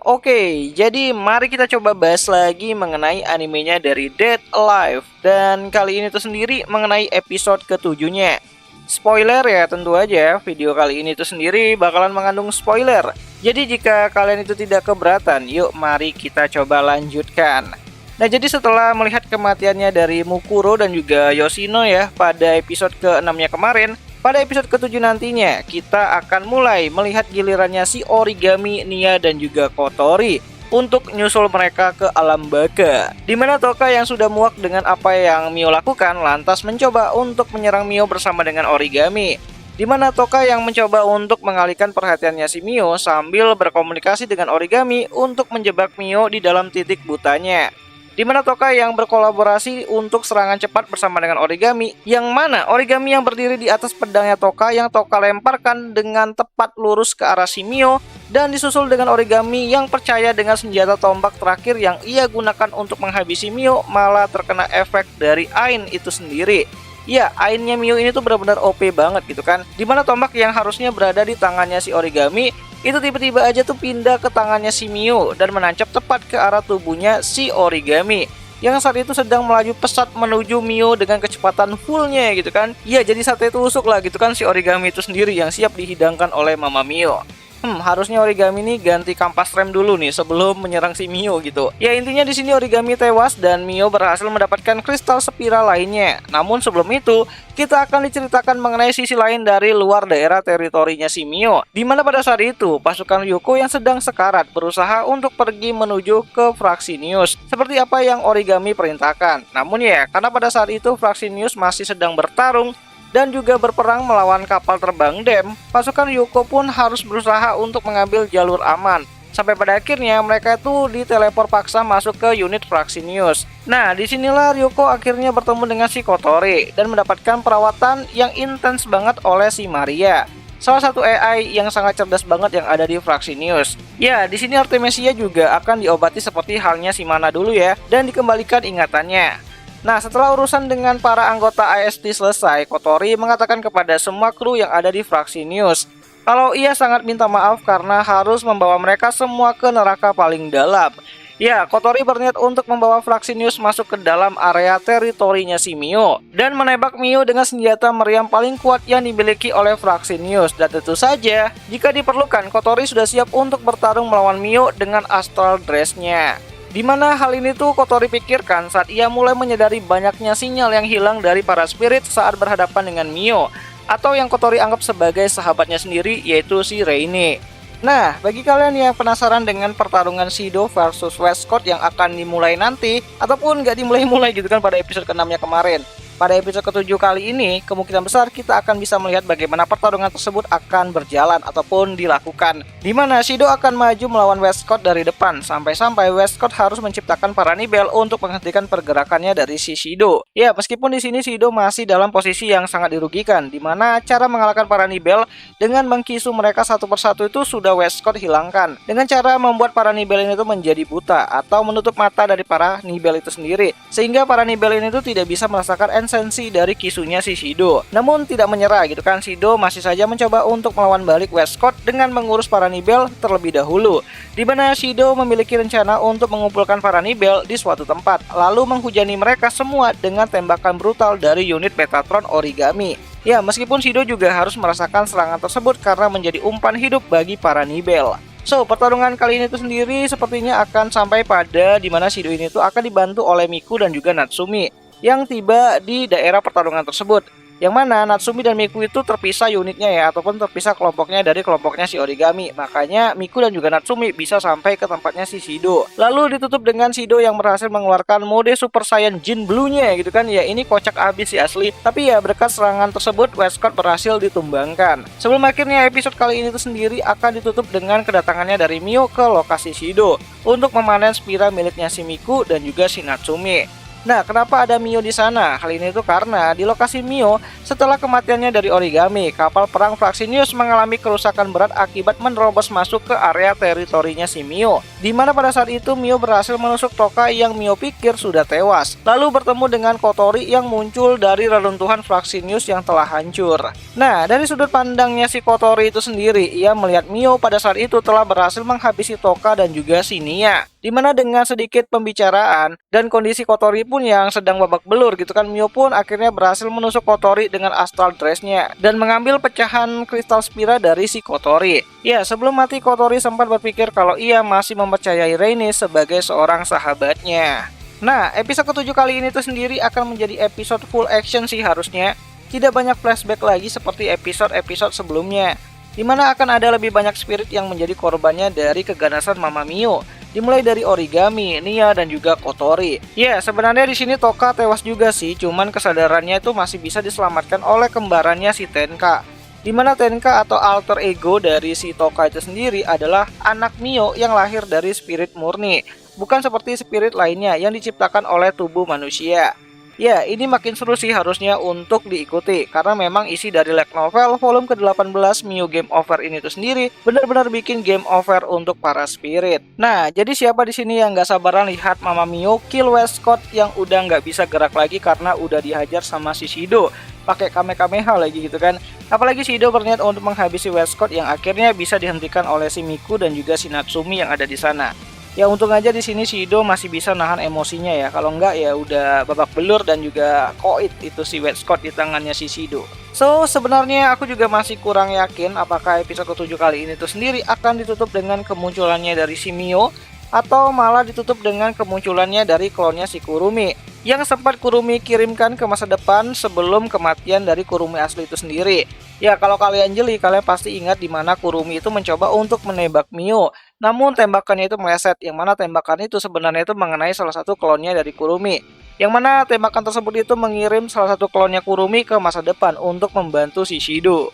Oke, jadi mari kita coba bahas lagi mengenai animenya dari Dead Alive. Dan kali ini tuh sendiri mengenai episode ketujuhnya. Spoiler ya, tentu aja video kali ini tuh sendiri bakalan mengandung spoiler. Jadi jika kalian itu tidak keberatan, yuk mari kita coba lanjutkan. Nah, jadi setelah melihat kematiannya dari Mukuro dan juga Yoshino ya pada episode ke-6-nya kemarin, pada episode ke-7 nantinya kita akan mulai melihat gilirannya si Origami, Nia dan juga Kotori untuk nyusul mereka ke alam baka, dimana Toka yang sudah muak dengan apa yang Mio lakukan lantas mencoba untuk menyerang Mio bersama dengan Origami, dimana Toka yang mencoba untuk mengalihkan perhatiannya si Mio sambil berkomunikasi dengan Origami untuk menjebak Mio di dalam titik butanya, dimana Toka yang berkolaborasi untuk serangan cepat bersama dengan Origami, yang mana Origami yang berdiri di atas pedangnya Toka yang Toka lemparkan dengan tepat lurus ke arah si Mio, dan disusul dengan Origami yang percaya dengan senjata tombak terakhir yang ia gunakan untuk menghabisi Mio malah terkena efek dari Ain itu sendiri. Ya, Ainnya Mio ini tuh benar-benar OP banget gitu kan, dimana tombak yang harusnya berada di tangannya si Origami itu tiba-tiba aja tuh pindah ke tangannya si Mio dan menancap tepat ke arah tubuhnya si Origami yang saat itu sedang melaju pesat menuju Mio dengan kecepatan fullnya gitu kan. Ya, jadi sate tusuk lah gitu kan si Origami itu sendiri yang siap dihidangkan oleh Mama Mio. Harusnya Origami nih ganti kampas rem dulu nih sebelum menyerang si Mio gitu. Ya, intinya di sini Origami tewas dan Mio berhasil mendapatkan kristal spiral lainnya. Namun sebelum itu, kita akan diceritakan mengenai sisi lain dari luar daerah teritorinya si Mio, dimana pada saat itu pasukan Ryuko yang sedang sekarat berusaha untuk pergi menuju ke Fraxinius seperti apa yang Origami perintahkan. Namun ya, karena pada saat itu Fraxinius masih sedang bertarung dan juga berperang melawan kapal terbang Dem, pasukan Ryuko pun harus berusaha untuk mengambil jalur aman. Sampai pada akhirnya mereka itu diteleport paksa masuk ke unit Fraxinius. Nah, disinilah Ryuko akhirnya bertemu dengan si Kotori dan mendapatkan perawatan yang intens banget oleh si Maria, salah satu AI yang sangat cerdas banget yang ada di Fraxinius. Ya, di sini Artemisia juga akan diobati seperti halnya si Mana dulu ya, dan dikembalikan ingatannya. Nah, setelah urusan dengan para anggota AST selesai, Kotori mengatakan kepada semua kru yang ada di Fraxinius kalau ia sangat minta maaf karena harus membawa mereka semua ke neraka paling dalam. Ya, Kotori berniat untuk membawa Fraxinius masuk ke dalam area teritorinya si Mio dan menembak Mio dengan senjata meriam paling kuat yang dimiliki oleh Fraxinius. Dan tentu saja, jika diperlukan, Kotori sudah siap untuk bertarung melawan Mio dengan Astral Dress-nya. Dimana hal ini tuh Kotori pikirkan saat ia mulai menyadari banyaknya sinyal yang hilang dari para spirit saat berhadapan dengan Mio, atau yang Kotori anggap sebagai sahabatnya sendiri, yaitu si Reine. Nah, bagi kalian yang penasaran dengan pertarungan Shido versus Westcott yang akan dimulai nanti, ataupun nggak dimulai-mulai gitu kan pada episode ke-6-nya kemarin, pada episode ke-7 kali ini, kemungkinan besar kita akan bisa melihat bagaimana pertarungan tersebut akan berjalan ataupun dilakukan, dimana Shido akan maju melawan Westcott dari depan, sampai-sampai Westcott harus menciptakan Paranibel untuk menghentikan pergerakannya dari si Shido. Ya, meskipun di sini Shido masih dalam posisi yang sangat dirugikan, dimana cara mengalahkan Paranibel dengan mengkisu mereka satu persatu itu sudah Westcott hilangkan, dengan cara membuat Paranibel ini tuh menjadi buta atau menutup mata dari Paranibel itu sendiri, sehingga Paranibel ini tuh tidak bisa merasakan esensi dari kisunya si Shido. Namun tidak menyerah gitu kan, Shido masih saja mencoba untuk melawan balik Westcott dengan mengurus Paranibel terlebih dahulu, di mana Shido memiliki rencana untuk mengumpulkan Paranibel di suatu tempat, lalu menghujani mereka semua dengan tembakan brutal dari unit Metatron Origami. Ya, meskipun Shido juga harus merasakan serangan tersebut karena menjadi umpan hidup bagi Paranibel. So, pertarungan kali ini tuh sendiri sepertinya akan sampai pada dimana Shido ini tuh akan dibantu oleh Miku dan juga Natsumi yang tiba di daerah pertarungan tersebut, yang mana Natsumi dan Miku itu terpisah unitnya ya, ataupun terpisah kelompoknya dari kelompoknya si Origami. Makanya Miku dan juga Natsumi bisa sampai ke tempatnya si Shido. Lalu ditutup dengan Shido yang berhasil mengeluarkan mode Super Saiyan Jin Blue-nya gitu kan. Ya, ini kocak abis sih asli. Tapi ya berkat serangan tersebut Westcott berhasil ditumbangkan. Sebelum akhirnya episode kali ini tuh sendiri akan ditutup dengan kedatangannya dari Mio ke lokasi Shido untuk memanen spira miliknya si Miku dan juga si Natsumi. Nah, kenapa ada Mio di sana? Hal ini tuh karena di lokasi Mio, setelah kematiannya dari Origami, kapal perang Fraxinius mengalami kerusakan berat akibat menerobos masuk ke area teritorinya si Mio. Di mana pada saat itu Mio berhasil menusuk Toka yang Mio pikir sudah tewas, lalu bertemu dengan Kotori yang muncul dari reruntuhan Fraxinius yang telah hancur. Nah, dari sudut pandangnya si Kotori itu sendiri, ia melihat Mio pada saat itu telah berhasil menghabisi Toka dan juga si Nia. Dimana dengan sedikit pembicaraan dan kondisi Kotori pun yang sedang babak belur gitu kan, Mio pun akhirnya berhasil menusuk Kotori dengan astral dress-nya dan mengambil pecahan kristal Spira dari si Kotori. Ya, sebelum mati Kotori sempat berpikir kalau ia masih mempercayai Reine sebagai seorang sahabatnya. Nah, episode ke-7 kali ini tuh sendiri akan menjadi episode full action sih harusnya. Tidak banyak flashback lagi seperti episode-episode sebelumnya, dimana akan ada lebih banyak spirit yang menjadi korbannya dari keganasan Mama Mio. Dimulai dari Origami, Nia, dan juga Kotori. Ya, sebenarnya di sini Toka tewas juga sih, cuman kesadarannya itu masih bisa diselamatkan oleh kembarannya si Tenka. Dimana Tenka atau alter ego dari si Toka itu sendiri adalah anak Mio yang lahir dari spirit murni, bukan seperti spirit lainnya yang diciptakan oleh tubuh manusia. Ya, ini makin seru sih harusnya untuk diikuti, karena memang isi dari light novel volume ke-18 Mio Game Over ini tuh sendiri benar-benar bikin game over untuk para spirit. Nah, jadi siapa di sini yang nggak sabaran lihat Mama Mio kill Westcott yang udah nggak bisa gerak lagi karena udah dihajar sama si Shido pakai Kamehameha lagi gitu kan. Apalagi Shido berniat untuk menghabisi Westcott yang akhirnya bisa dihentikan oleh si Miku dan juga si Natsumi yang ada di sana. Ya, untung aja di sini Shido masih bisa nahan emosinya ya. Kalau enggak ya udah babak belur dan juga koit itu si Westcott di tangannya si Shido. So, sebenarnya aku juga masih kurang yakin apakah episode ke-7 kali ini tuh sendiri akan ditutup dengan kemunculannya dari si Mio atau malah ditutup dengan kemunculannya dari klonnya si Kurumi yang sempat Kurumi kirimkan ke masa depan sebelum kematian dari Kurumi asli itu sendiri. Ya, kalau kalian jeli, kalian pasti ingat di mana Kurumi itu mencoba untuk menembak Mio. Namun tembakannya itu meleset, yang mana tembakan itu sebenarnya itu mengenai salah satu klonnya dari Kurumi. Yang mana tembakan tersebut itu mengirim salah satu klonnya Kurumi ke masa depan untuk membantu si Shido.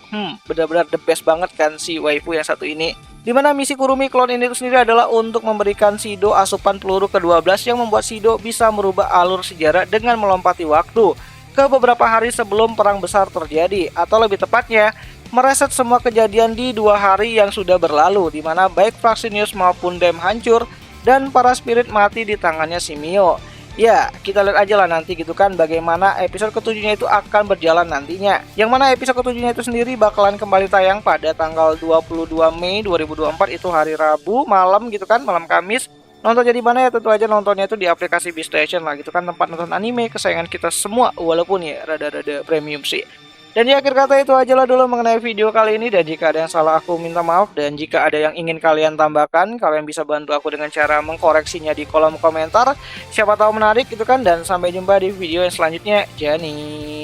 Benar-benar the best banget kan si waifu yang satu ini. Dimana misi Kurumi klon ini itu sendiri adalah untuk memberikan Shido asupan peluru ke-12 yang membuat Shido bisa merubah alur sejarah dengan melompati waktu ke beberapa hari sebelum perang besar terjadi, atau lebih tepatnya mereset semua kejadian di 2 hari yang sudah berlalu, dimana baik Fraxinius maupun Dem hancur dan para spirit mati di tangannya si Mio. Ya, kita lihat aja lah nanti gitu kan bagaimana episode ke-7-nya itu akan berjalan nantinya. Yang mana episode ke-7-nya itu sendiri bakalan kembali tayang pada tanggal 22 Mei 2024, itu hari Rabu malam gitu kan, malam Kamis. Nonton jadi mana ya, tentu aja nontonnya itu di aplikasi BeStation lah gitu kan, tempat nonton anime kesayangan kita semua, walaupun ya rada-rada premium sih. Dan di akhir kata itu aja lah dulu mengenai video kali ini, dan jika ada yang salah aku minta maaf, dan jika ada yang ingin kalian tambahkan, kalian bisa bantu aku dengan cara mengkoreksinya di kolom komentar. Siapa tahu menarik gitu kan, dan sampai jumpa di video yang selanjutnya. Jani.